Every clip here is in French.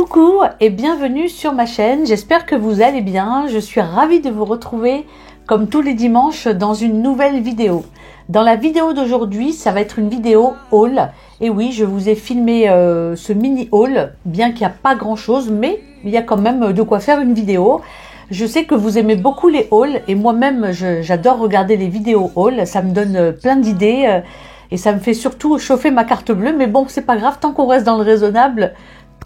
Coucou et bienvenue sur ma chaîne, j'espère que vous allez bien, je suis ravie de vous retrouver comme tous les dimanches dans une nouvelle vidéo. Dans la vidéo d'aujourd'hui, ça va être une vidéo haul, et oui, je vous ai filmé ce mini haul, bien qu'il n'y a pas grand chose, mais il y a quand même de quoi faire une vidéo. Je sais que vous aimez beaucoup les hauls, et moi-même j'adore regarder les vidéos haul, ça me donne plein d'idées, et ça me fait surtout chauffer ma carte bleue, mais bon, c'est pas grave, tant qu'on reste dans le raisonnable,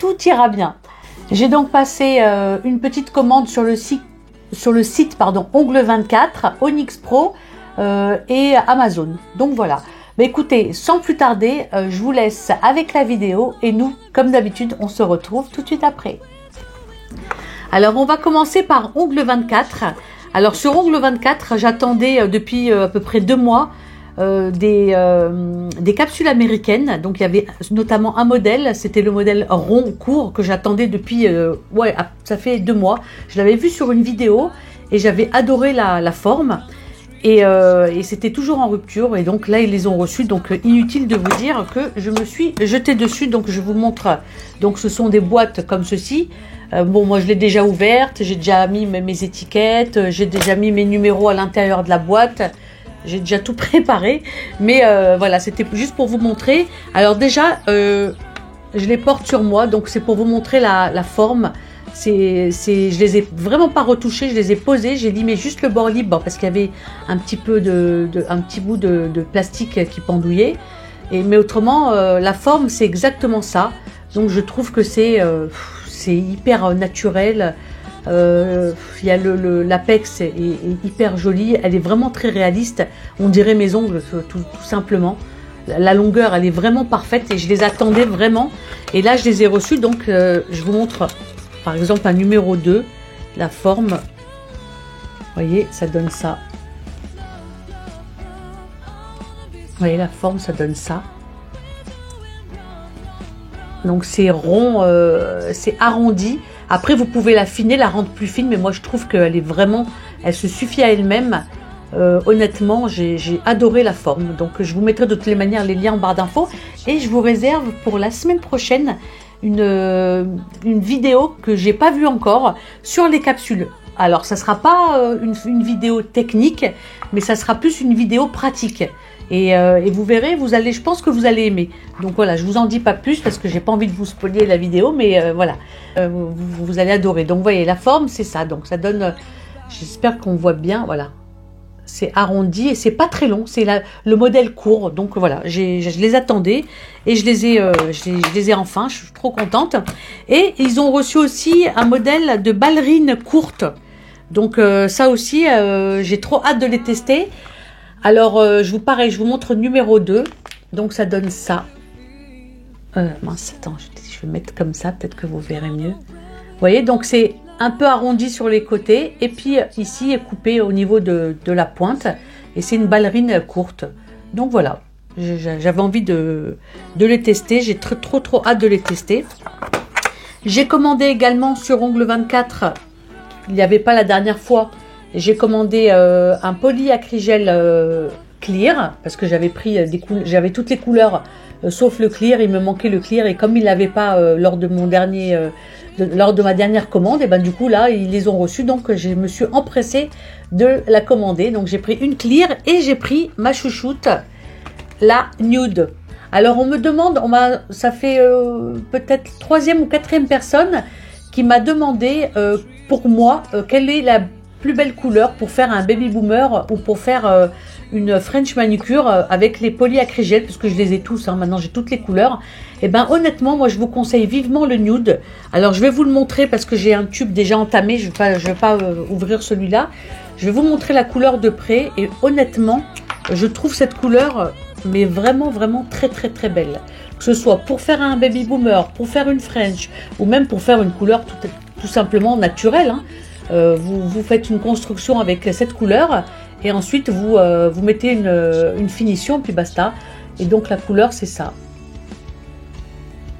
tout ira bien. J'ai donc passé une petite commande sur le site Ongle 24, Onyx Pro et Amazon. Donc voilà. Mais écoutez, sans plus tarder, je vous laisse avec la vidéo et nous, comme d'habitude, on se retrouve tout de suite après. Alors on va commencer par Ongle 24. Alors sur Ongle 24, j'attendais depuis à peu près 2 mois des capsules américaines. Donc il y avait notamment un modèle, c'était le modèle rond court que j'attendais depuis ça fait 2 mois. Je l'avais vu sur une vidéo et j'avais adoré la forme et c'était toujours en rupture, et donc là ils les ont reçus, donc inutile de vous dire que je me suis jetée dessus. Donc je vous montre, donc ce sont des boîtes comme ceci. Bon, moi je l'ai déjà ouverte, j'ai déjà mis mes étiquettes, j'ai déjà mis mes numéros à l'intérieur de la boîte. J'ai déjà tout préparé, mais voilà, c'était juste pour vous montrer. Alors déjà, je les porte sur moi, donc c'est pour vous montrer la forme. Je les ai vraiment pas retouchés, je les ai posés, j'ai limé juste le bord libre parce qu'il y avait un petit peu un petit bout de plastique qui pendouillait. Mais autrement, la forme c'est exactement ça. Donc je trouve que c'est hyper naturel. Il y a l'apex est hyper joli, elle est vraiment très réaliste, on dirait mes ongles tout simplement. La longueur elle est vraiment parfaite et je les attendais vraiment, et là je les ai reçus. Donc je vous montre par exemple un numéro 2, la forme, vous voyez, ça donne ça, vous voyez la forme, ça donne ça. Donc c'est rond, c'est arrondi. Après vous pouvez l'affiner, la rendre plus fine, mais moi je trouve qu'elle est vraiment, elle se suffit à elle-même. Honnêtement, j'ai adoré la forme. Donc je vous mettrai de toutes les manières les liens en barre d'infos, et je vous réserve pour la semaine prochaine une vidéo que j'ai pas vue encore sur les capsules. Alors ça sera pas une vidéo technique, mais ça sera plus une vidéo pratique. Et vous verrez, je pense que vous allez aimer. Donc voilà, je vous en dis pas plus parce que j'ai pas envie de vous spoiler la vidéo, mais voilà, vous allez adorer. Donc vous voyez, la forme c'est ça, donc ça donne, j'espère qu'on voit bien, voilà. C'est arrondi et c'est pas très long, c'est le modèle court. Donc voilà, je les attendais et je les ai enfin, je suis trop contente. Et ils ont reçu aussi un modèle de ballerine courte. Donc ça aussi, j'ai trop hâte de les tester. Alors je vous montre numéro 2. Donc ça donne ça. Mince, attends, je vais mettre comme ça, peut-être que vous verrez mieux. Vous voyez, donc c'est un peu arrondi sur les côtés, et puis ici est coupé au niveau de la pointe, et c'est une ballerine courte. Donc voilà, j'avais envie de les tester, j'ai trop hâte de les tester. J'ai commandé également sur Ongle 24, il n'y avait pas la dernière fois, j'ai commandé un polyacrygel clear, parce que j'avais pris j'avais toutes les couleurs sauf le clear, il me manquait le clear, et comme il l'avait pas lors de ma dernière commande, et ben du coup là ils les ont reçus, donc je me suis empressée de la commander. Donc j'ai pris une clear et j'ai pris ma chouchoute, la nude. Alors on me demande, ça fait peut-être 3e ou 4e personne qui m'a demandé pour moi quelle est la plus belle couleur pour faire un baby boomer ou pour faire une French manucure avec les polyacrygel, parce que je les ai tous, maintenant j'ai toutes les couleurs. Et ben honnêtement, moi je vous conseille vivement le nude. Alors je vais vous le montrer parce que j'ai un tube déjà entamé, je vais pas ouvrir celui-là. Je vais vous montrer la couleur de près, et honnêtement, je trouve cette couleur mais vraiment très belle. Que ce soit pour faire un baby boomer, pour faire une French, ou même pour faire une couleur tout simplement naturelle. Vous faites une construction avec cette couleur, et ensuite vous mettez une finition, puis basta. Et donc la couleur c'est ça,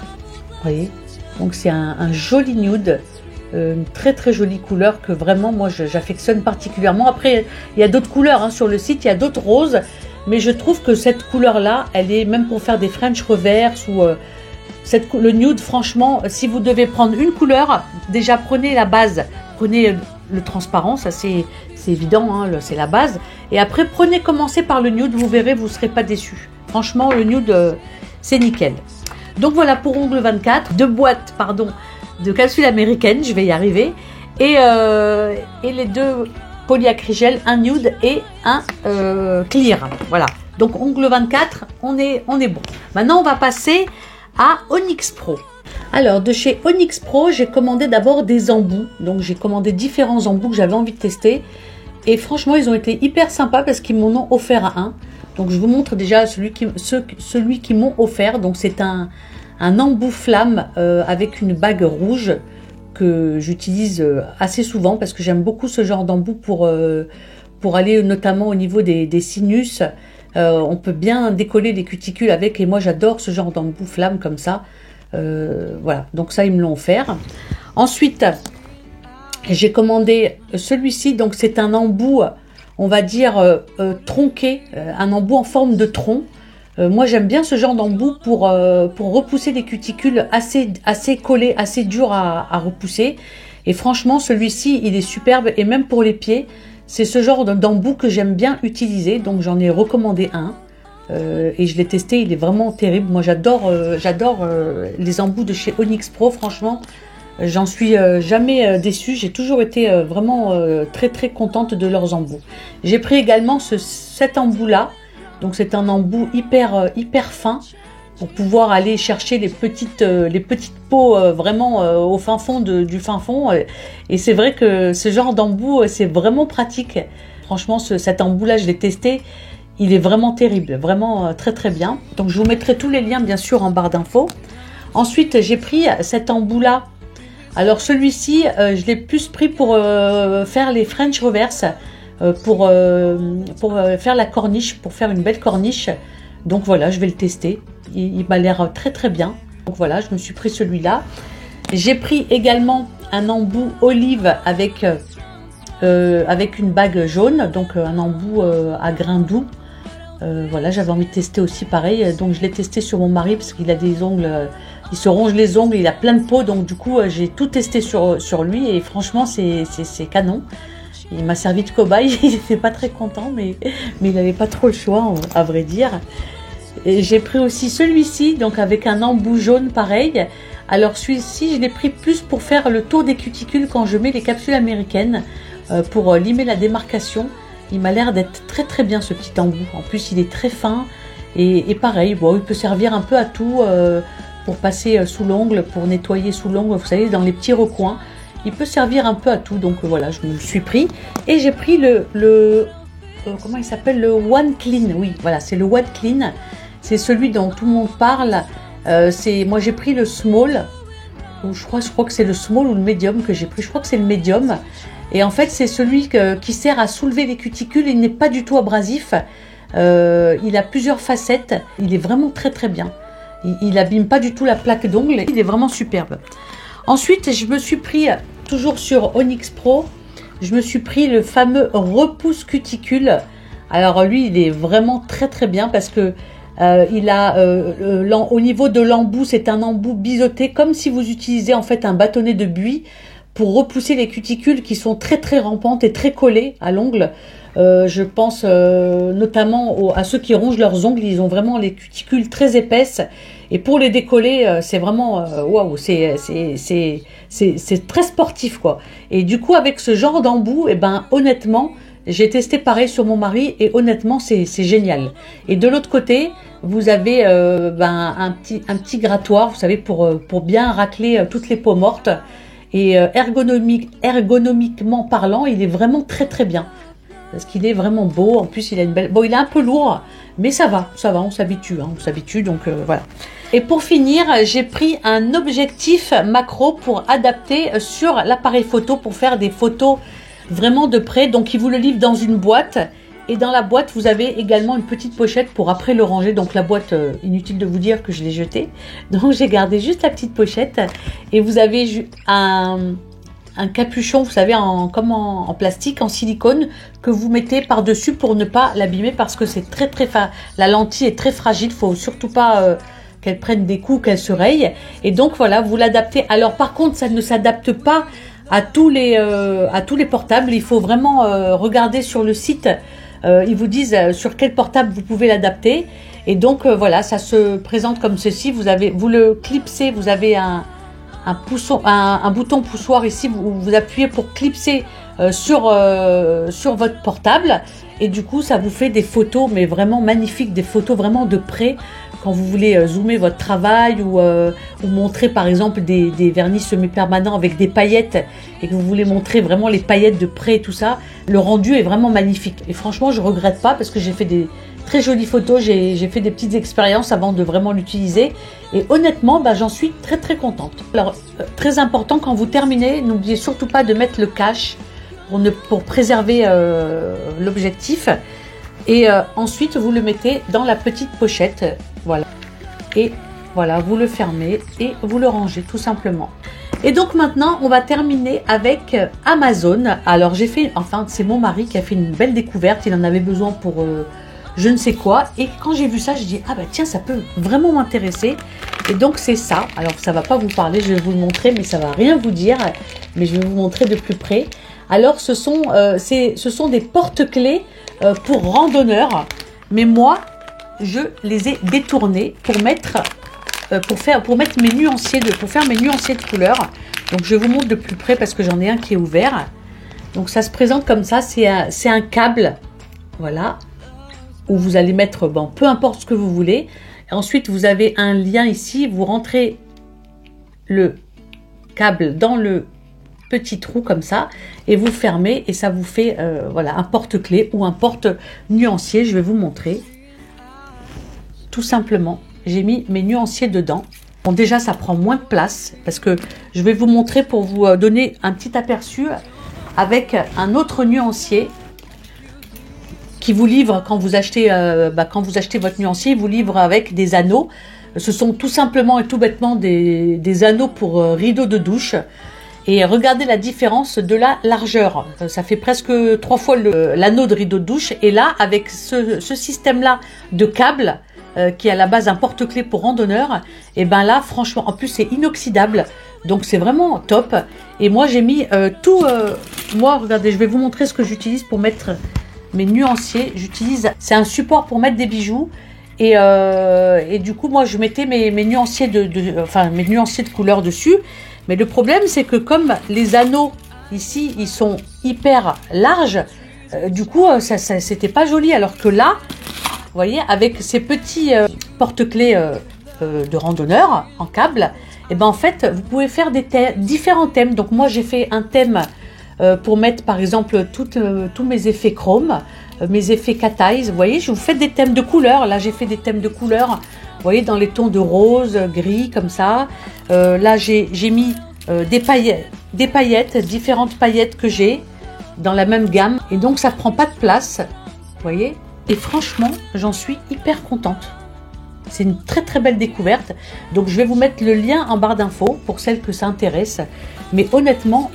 vous voyez. Donc c'est un joli nude, une très jolie couleur que vraiment moi j'affectionne particulièrement. Après il y a d'autres couleurs sur le site, il y a d'autres roses, mais je trouve que cette couleur là, elle est même pour faire des French reverse ou Le nude, franchement, si vous devez prendre une couleur, déjà prenez la base, prenez le transparent, ça c'est évident, hein, c'est la base. Et après, commencez par le nude, vous verrez, vous ne serez pas déçus. Franchement, le nude, c'est nickel. Donc voilà pour Ongle 24, 2 boîtes, pardon, de capsules américaines, je vais y arriver. Et les 2 polyacrygel, un nude et un clear. Voilà. Donc Ongle 24, on est bon. Maintenant, on va passer à Onyx Pro. Alors, de chez Onyx Pro, j'ai commandé d'abord des embouts. Donc, j'ai commandé différents embouts que j'avais envie de tester. Et franchement, ils ont été hyper sympas parce qu'ils m'en ont offert un. Donc, je vous montre déjà celui qui m'ont offert. Donc, c'est un embout flamme avec une bague rouge que j'utilise assez souvent parce que j'aime beaucoup ce genre d'embout pour aller notamment au niveau des sinus. On peut bien décoller les cuticules avec, et moi j'adore ce genre d'embout flamme comme ça. Voilà, donc ça ils me l'ont offert. Ensuite, j'ai commandé celui-ci, donc c'est un embout, on va dire tronqué, un embout en forme de tronc. Moi j'aime bien ce genre d'embout pour repousser les cuticules assez collées, assez dures à repousser. Et franchement celui-ci il est superbe, et même pour les pieds. C'est ce genre d'embout que j'aime bien utiliser, donc j'en ai recommandé un et je l'ai testé, il est vraiment terrible. Moi j'adore les embouts de chez Onyx Pro, franchement j'en suis jamais déçue, j'ai toujours été vraiment très contente de leurs embouts. J'ai pris également cet embout là, donc c'est un embout hyper fin pour pouvoir aller chercher les petites peaux vraiment au fin fond du fin fond. Et c'est vrai que ce genre d'embout, c'est vraiment pratique. Franchement, cet embout-là, je l'ai testé. Il est vraiment terrible, vraiment très bien. Donc, je vous mettrai tous les liens, bien sûr, en barre d'infos. Ensuite, j'ai pris cet embout-là. Alors, celui-ci, je l'ai plus pris pour faire les French reverse, pour faire la corniche, pour faire une belle corniche. Donc voilà, je vais le tester. Il m'a l'air très bien. Donc voilà, je me suis pris celui-là. J'ai pris également un embout olive avec une bague jaune, donc un embout à grains doux. Voilà, j'avais envie de tester aussi pareil. Donc je l'ai testé sur mon mari parce qu'il a des ongles, il se ronge les ongles, il a plein de peau. Donc du coup, j'ai tout testé sur lui et franchement, c'est canon. Il m'a servi de cobaye, il n'était pas très content, mais il n'avait pas trop le choix, à vrai dire. J'ai pris aussi celui-ci, donc avec un embout jaune pareil. Alors celui-ci, je l'ai pris plus pour faire le tour des cuticules quand je mets les capsules américaines, pour limer la démarcation. Il m'a l'air d'être très bien ce petit embout. En plus, il est très fin et pareil, bon, il peut servir un peu à tout, pour passer sous l'ongle, pour nettoyer sous l'ongle, vous savez, dans les petits recoins. Il peut servir un peu à tout, donc voilà, je me le suis pris. Et j'ai pris comment il s'appelle, le One Clean. Oui, voilà, c'est le One Clean. C'est celui dont tout le monde parle. Moi, j'ai pris le small. Ou je crois que c'est le small ou le medium que j'ai pris. Je crois que c'est le medium. Et en fait, c'est celui qui sert à soulever les cuticules. Il n'est pas du tout abrasif. Il a plusieurs facettes. Il est vraiment très bien. Il abîme pas du tout la plaque d'ongle. Il est vraiment superbe. Ensuite, je me suis pris, toujours sur Onyx Pro, je me suis pris le fameux repousse cuticule. Alors lui, il est vraiment très bien parce que il a au niveau de l'embout, c'est un embout biseauté, comme si vous utilisiez en fait un bâtonnet de buis pour repousser les cuticules qui sont très rampantes et très collées à l'ongle. Je pense notamment à ceux qui rongent leurs ongles, ils ont vraiment les cuticules très épaisses. Et pour les décoller, c'est vraiment waouh, c'est très sportif quoi. Et du coup avec ce genre d'embout, et ben honnêtement, j'ai testé pareil sur mon mari et honnêtement c'est génial. Et de l'autre côté, vous avez un petit grattoir, vous savez, pour bien racler toutes les peaux mortes. Et ergonomiquement parlant, il est vraiment très bien. Parce qu'il est vraiment beau. En plus, il a une belle. Bon, il est un peu lourd, mais ça va, on s'habitue, on s'habitue. Donc voilà. Et pour finir, j'ai pris un objectif macro pour adapter sur l'appareil photo pour faire des photos vraiment de près. Donc, il vous le livre dans une boîte. Et dans la boîte, vous avez également une petite pochette pour après le ranger. Donc la boîte, inutile de vous dire que je l'ai jetée. Donc j'ai gardé juste la petite pochette. Et vous avez un capuchon, vous savez, comme en plastique, en silicone, que vous mettez par-dessus pour ne pas l'abîmer parce que c'est la lentille est très fragile. Il ne faut surtout pas qu'elle prenne des coups, qu'elle se raye. Et donc voilà, vous l'adaptez. Alors par contre, ça ne s'adapte pas à tous les portables. Il faut vraiment regarder sur le site. Ils vous disent sur quel portable vous pouvez l'adapter. Et donc voilà, ça se présente comme ceci. Vous le clipsez, vous avez un bouton poussoir ici. Vous appuyez pour clipser sur votre portable. Et du coup, ça vous fait des photos, mais vraiment magnifiques, des photos vraiment de près. Quand vous voulez zoomer votre travail ou montrer par exemple des vernis semi-permanents avec des paillettes et que vous voulez montrer vraiment les paillettes de près et tout ça, le rendu est vraiment magnifique. Et franchement, je regrette pas parce que j'ai fait des très jolies photos, j'ai fait des petites expériences avant de vraiment l'utiliser. Et honnêtement, j'en suis très très contente. Alors, très important, quand vous terminez, n'oubliez surtout pas de mettre le cache pour préserver l'objectif. Et ensuite, vous le mettez dans la petite pochette. Voilà. Et voilà, vous le fermez et vous le rangez tout simplement. Et donc maintenant, on va terminer avec Amazon. Alors, c'est mon mari qui a fait une belle découverte. Il en avait besoin pour je ne sais quoi. Et quand j'ai vu ça, je dis, ah bah tiens, ça peut vraiment m'intéresser. Et donc, c'est ça. Alors, ça va pas vous parler, je vais vous le montrer, mais ça va rien vous dire. Mais je vais vous montrer de plus près. Alors, ce sont des porte-clés pour randonneurs. Mais moi, je les ai détournés pour mettre mes nuanciers pour faire mes nuanciers de couleurs. Donc, je vous montre de plus près parce que j'en ai un qui est ouvert. Donc, ça se présente comme ça. C'est un câble, voilà, où vous allez mettre, peu importe ce que vous voulez. Et ensuite, vous avez un lien ici. Vous rentrez le câble dans le petit trou comme ça et vous fermez et ça vous fait voilà, un porte-clés ou un porte-nuancier. Je vais vous montrer tout simplement. J'ai mis mes nuanciers dedans. Bon, déjà ça prend moins de place parce que je vais vous montrer pour vous donner un petit aperçu avec un autre nuancier qui vous livre quand vous achetez votre nuancier. Il vous livre avec des anneaux. Ce sont tout simplement et tout bêtement des anneaux pour rideaux de douche. Et regardez la différence de la largeur. Ça fait presque 3 fois l'anneau de rideau de douche. Et là, avec ce système-là de câble, qui est à la base un porte-clés pour randonneur, et ben là, franchement, en plus, c'est inoxydable. Donc, c'est vraiment top. Et moi, j'ai mis moi, regardez, je vais vous montrer ce que j'utilise pour mettre mes nuanciers. C'est un support pour mettre des bijoux. Et du coup, moi, je mettais mes nuanciers mes nuanciers de couleur dessus. Mais le problème, c'est que comme les anneaux ici, ils sont hyper larges, du coup, c'était pas joli. Alors que là, vous voyez, avec ces petits porte-clés de randonneur en câble, et ben en fait, vous pouvez faire différents thèmes. Donc moi, j'ai fait un thème pour mettre, par exemple, tous mes effets chrome, mes effets cat eyes. Vous voyez, je vous fais des thèmes de couleurs. Là, j'ai fait des thèmes de couleurs. Vous voyez, dans les tons de rose, gris, comme ça. Là, j'ai mis des paillettes, différentes paillettes que j'ai dans la même gamme. Et donc, ça prend pas de place. Vous voyez. Et franchement, j'en suis hyper contente. C'est une très très belle découverte. Donc, je vais vous mettre le lien en barre d'infos pour celles que ça intéresse. Mais honnêtement,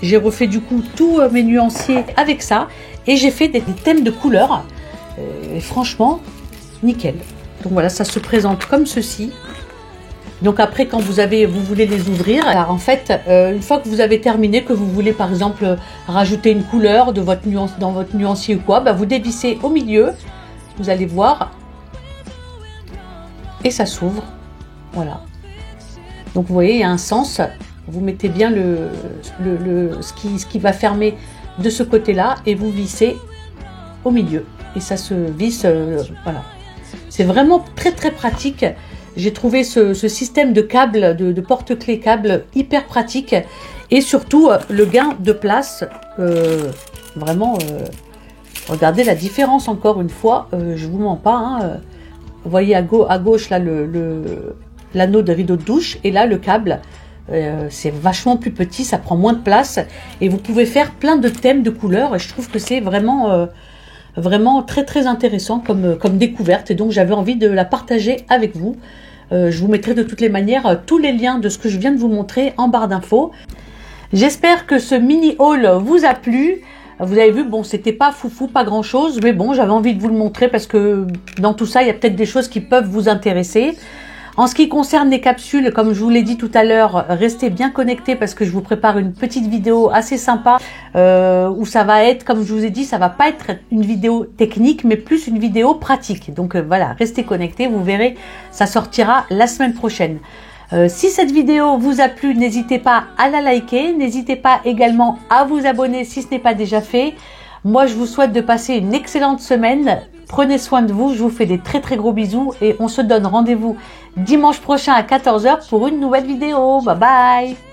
j'ai refait du coup tous mes nuanciers avec ça. Et j'ai fait des thèmes de couleurs. Et franchement, nickel. Donc voilà, ça se présente comme ceci. Donc après, quand vous voulez les ouvrir, alors en fait, une fois que vous avez terminé, que vous voulez par exemple rajouter une couleur dans votre nuancier ou quoi, vous dévissez au milieu, vous allez voir, et ça s'ouvre. Voilà. Donc vous voyez, il y a un sens. Vous mettez bien ce qui va fermer de ce côté-là et vous vissez au milieu. Et ça se visse, voilà. C'est vraiment très très pratique. J'ai trouvé ce système de câble, de porte-clés câble hyper pratique. Et surtout, le gain de place, vraiment, regardez la différence encore une fois. Je vous mens pas. Hein, vous voyez à gauche là l'anneau de rideau de douche. Et là, le câble, c'est vachement plus petit. Ça prend moins de place. Et vous pouvez faire plein de thèmes de couleurs. Et je trouve que c'est vraiment... vraiment très très intéressant comme découverte et donc j'avais envie de la partager avec vous. Je vous mettrai de toutes les manières tous les liens de ce que je viens de vous montrer en barre d'infos. J'espère que ce mini haul vous a plu. Vous avez vu, bon, c'était pas foufou, pas grand chose, mais bon, j'avais envie de vous le montrer parce que dans tout ça, il y a peut-être des choses qui peuvent vous intéresser. En ce qui concerne les capsules, comme je vous l'ai dit tout à l'heure, restez bien connectés parce que je vous prépare une petite vidéo assez sympa où ça va être, comme je vous ai dit, ça va pas être une vidéo technique, mais plus une vidéo pratique. Donc voilà, restez connectés, vous verrez, ça sortira la semaine prochaine. Si cette vidéo vous a plu, n'hésitez pas à la liker, n'hésitez pas également à vous abonner si ce n'est pas déjà fait. Moi, je vous souhaite de passer une excellente semaine. Prenez soin de vous, je vous fais des très gros bisous et on se donne rendez-vous dimanche prochain à 14 h pour une nouvelle vidéo. Bye bye!